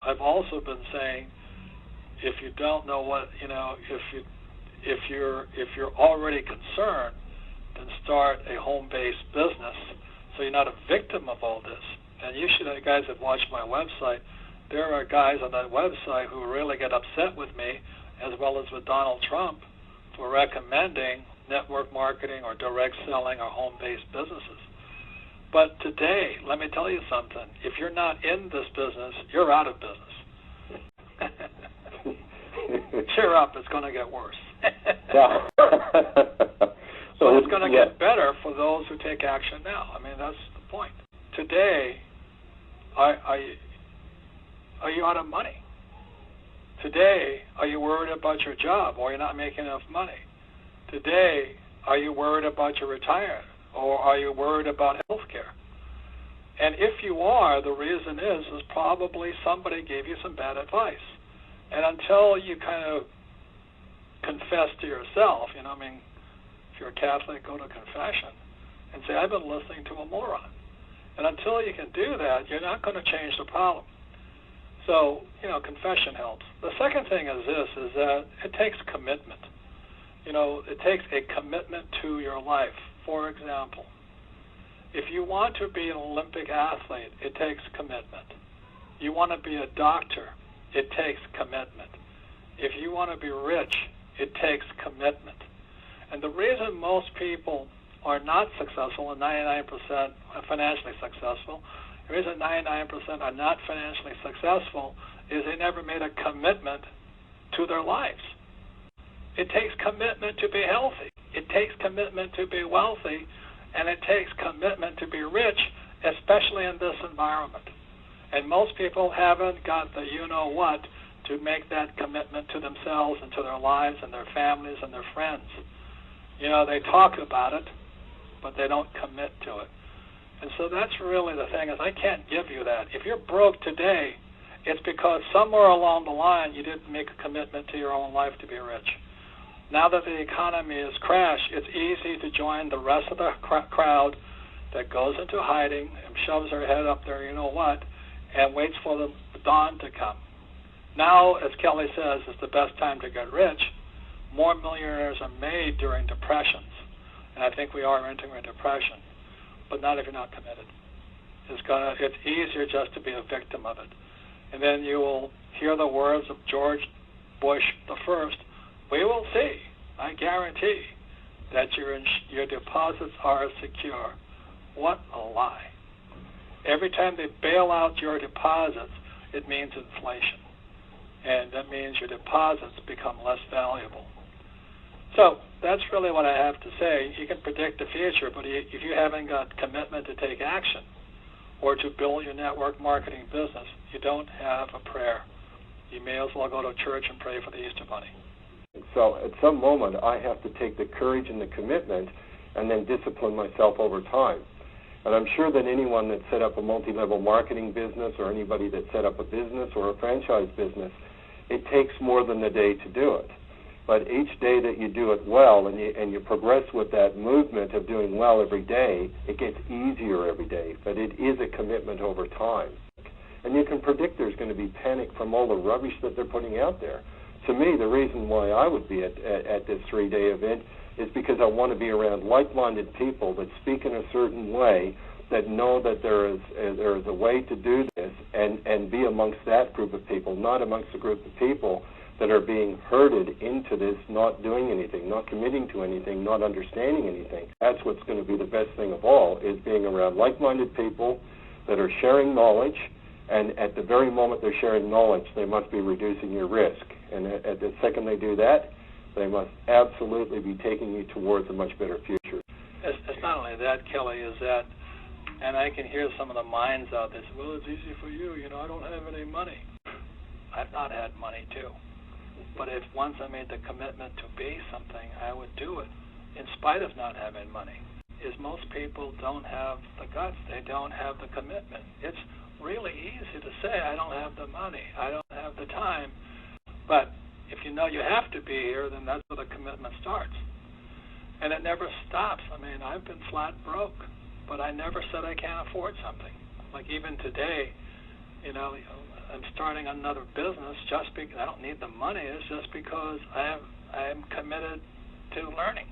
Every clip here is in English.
I've also been saying, if you don't know what, if you're already concerned, then start a home-based business so you're not a victim of all this. And you should, guys that watch my website, there are guys on that website who really get upset with me, as well as with Donald Trump, for recommending network marketing or direct selling or home-based businesses. But today, let me tell you something. If you're not in this business, you're out of business. Cheer up, it's going to get worse. So it's going to get better for those who take action now. I mean, that's the point. Today, are you out of money? Today, are you worried about your job or you're not making enough money? Today, are you worried about your retirement or are you worried about health care? And if you are, the reason is probably somebody gave you some bad advice. And until you kind of confess to yourself, if you're a Catholic, go to confession and say, I've been listening to a moron. And until you can do that, you're not going to change the problem. So, confession helps. The second thing is that it takes commitment. It takes a commitment to your life. For example, if you want to be an Olympic athlete, it takes commitment. You want to be a doctor, it takes commitment. If you want to be rich, it takes commitment. And the reason most people are not successful and 99% are financially successful, the reason 99% are not financially successful is they never made a commitment to their lives. It takes commitment to be healthy. It takes commitment to be wealthy, and it takes commitment to be rich, especially in this environment. And most people haven't got the you-know-what to make that commitment to themselves and to their lives and their families and their friends. They talk about it, but they don't commit to it. And so that's really the thing, is I can't give you that. If you're broke today, it's because somewhere along the line you didn't make a commitment to your own life to be rich. Now that the economy has crashed, it's easy to join the rest of the crowd that goes into hiding and shoves their head up there, and waits for the dawn to come. Now, as Kelly says, is the best time to get rich. More millionaires are made during depressions, and I think we are entering a depression, but not if you're not committed. It's easier just to be a victim of it. And then you will hear the words of George Bush the First. We will see, I guarantee, that your deposits are secure. What a lie. Every time they bail out your deposits, it means inflation. And that means your deposits become less valuable. So that's really what I have to say. You can predict the future, but if you haven't got commitment to take action or to build your network marketing business, you don't have a prayer. You may as well go to church and pray for the Easter Bunny. So at some moment, I have to take the courage and the commitment and then discipline myself over time. And I'm sure that anyone that set up a multi-level marketing business or anybody that set up a business or a franchise business, it takes more than a day to do it. But each day that you do it well and you progress with that movement of doing well every day, it gets easier every day. But it is a commitment over time. And you can predict there's going to be panic from all the rubbish that they're putting out there. To me, the reason why I would be at this 3-day event is because I want to be around like-minded people that speak in a certain way, that know that there is a way to do this, and be amongst that group of people, not amongst a group of people that are being herded into this, not doing anything, not committing to anything, not understanding anything. That's what's going to be the best thing of all, is being around like-minded people that are sharing knowledge, and at the very moment they're sharing knowledge, they must be reducing your risk. And at the second they do that, they must absolutely be taking you towards a much better future. It's not only that, Kelly, is that, and I can hear some of the minds out there say, well, it's easy for you, I don't have any money. I've not had money, too. But if once I made the commitment to be something, I would do it, in spite of not having money. Is most people don't have the guts. They don't have the commitment. It's really easy to say, I don't have the money, I don't have the time. But if you know you have to be here, then that's where the commitment starts. And it never stops. I mean, I've been flat broke, but I never said I can't afford something. Like even today, I'm starting another business just because I don't need the money. It's just because I am committed to learning.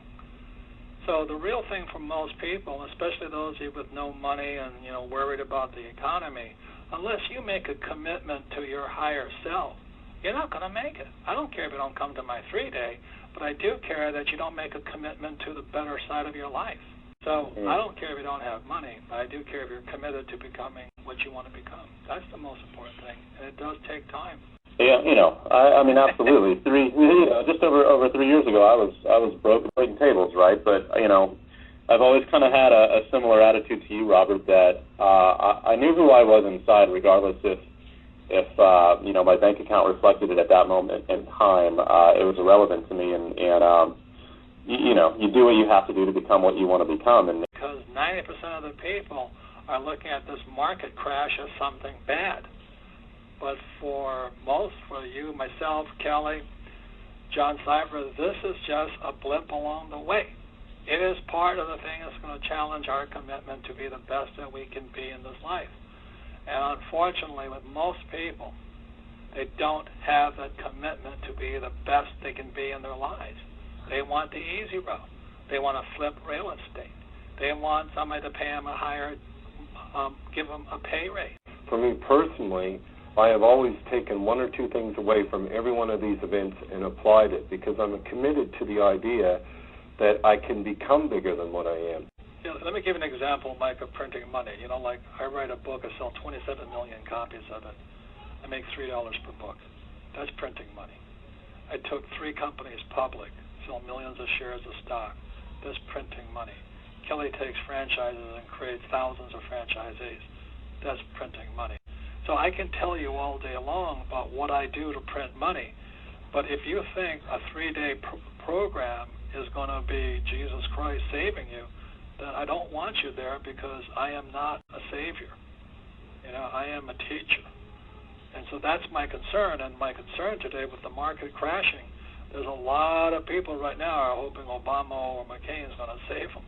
So the real thing for most people, especially those of you with no money and worried about the economy, unless you make a commitment to your higher self, you're not going to make it. I don't care if you don't come to my 3-day, but I do care that you don't make a commitment to the better side of your life. So I don't care if you don't have money, but I do care if you're committed to becoming what you want to become. That's the most important thing, and it does take time. Yeah, I mean, absolutely. Just over 3 years ago, I was broke waiting tables, right? But I've always kind of had a similar attitude to you, Robert, that I knew who I was inside, regardless if my bank account reflected it at that moment in time. It was irrelevant to me, and you do what you have to do to become what you want to become. And because 90% of the people are looking at this market crash as something bad. But for you, myself, Kelly, John Cypher, this is just a blip along the way. It is part of the thing that's going to challenge our commitment to be the best that we can be in this life. And unfortunately, with most people, they don't have that commitment to be the best they can be in their lives. They want the easy route. They want to flip real estate. They want somebody to pay them a higher, give them a pay rate. For me personally, I have always taken one or two things away from every one of these events and applied it, because I'm committed to the idea that I can become bigger than what I am. Let me give you an example, Mike, of printing money. Like I write a book, I sell 27 million copies of it. I make $3 per book. That's printing money. I took 3 companies public, sell millions of shares of stock. That's printing money. Kelly takes franchises and creates thousands of franchisees. That's printing money. So I can tell you all day long about what I do to print money, but if you think a 3-day program is going to be Jesus Christ saving you, then I don't want you there, because I am not a savior. I am a teacher. And so that's my concern, and my concern today with the market crashing, there's a lot of people right now are hoping Obama or McCain is going to save them.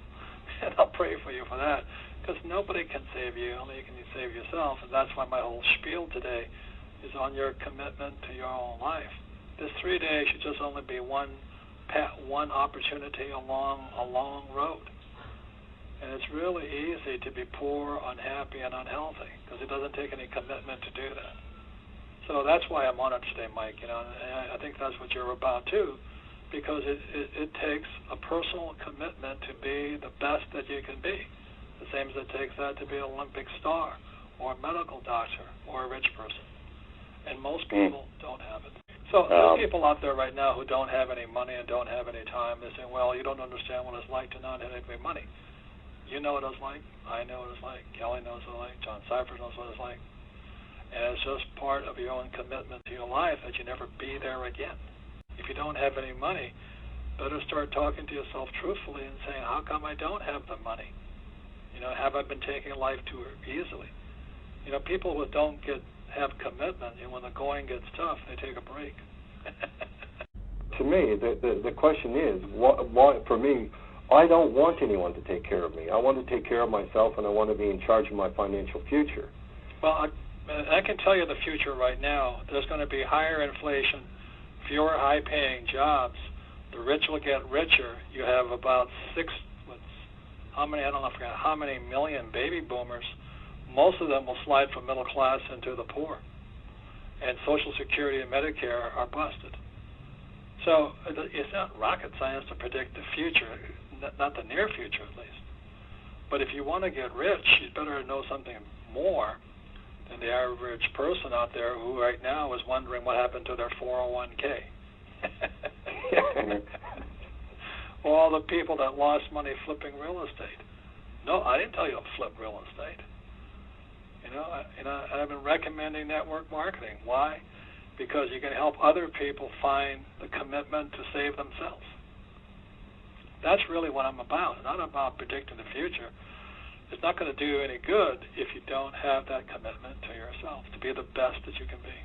And I'll pray for you for that, because nobody can save you, only you can save yourself. And that's why my whole spiel today is on your commitment to your own life. This 3 days should just only be one opportunity along a long road. And it's really easy to be poor, unhappy, and unhealthy, because it doesn't take any commitment to do that. So that's why I'm on it today, Mike. And I think that's what you're about too, because it takes a personal commitment to be the best that you can be, the same as it takes that to be an Olympic star or a medical doctor or a rich person. And most people don't have it. So there's people out there right now who don't have any money and don't have any time. They say, well, you don't understand what it's like to not have any money. You know what it's like. I know what it's like. Kelly knows what it's like. John Cypher knows what it's like. And it's just part of your own commitment to your life that you never be there again. If you don't have any money, better start talking to yourself truthfully and saying, how come I don't have the money? Have I been taking life too easily? People who don't have commitment, and when the going gets tough, they take a break. To me, the question is, why, for me, I don't want anyone to take care of me. I want to take care of myself, and I want to be in charge of my financial future. Well, I can tell you the future right now. There's going to be higher inflation, fewer high-paying jobs. The rich will get richer. You have about how many million baby boomers. Most of them will slide from middle class into the poor. And Social Security and Medicare are busted. So it's not rocket science to predict the future, not the near future at least. But if you want to get rich, you better know something more than the average person out there who right now is wondering what happened to their 401k. Or all the people that lost money flipping real estate. No, I didn't tell you to flip real estate. I've been recommending network marketing. Why? Because you can help other people find the commitment to save themselves. That's really what I'm about. It's not about predicting the future. It's not going to do any good if you don't have that commitment to yourself, to be the best that you can be.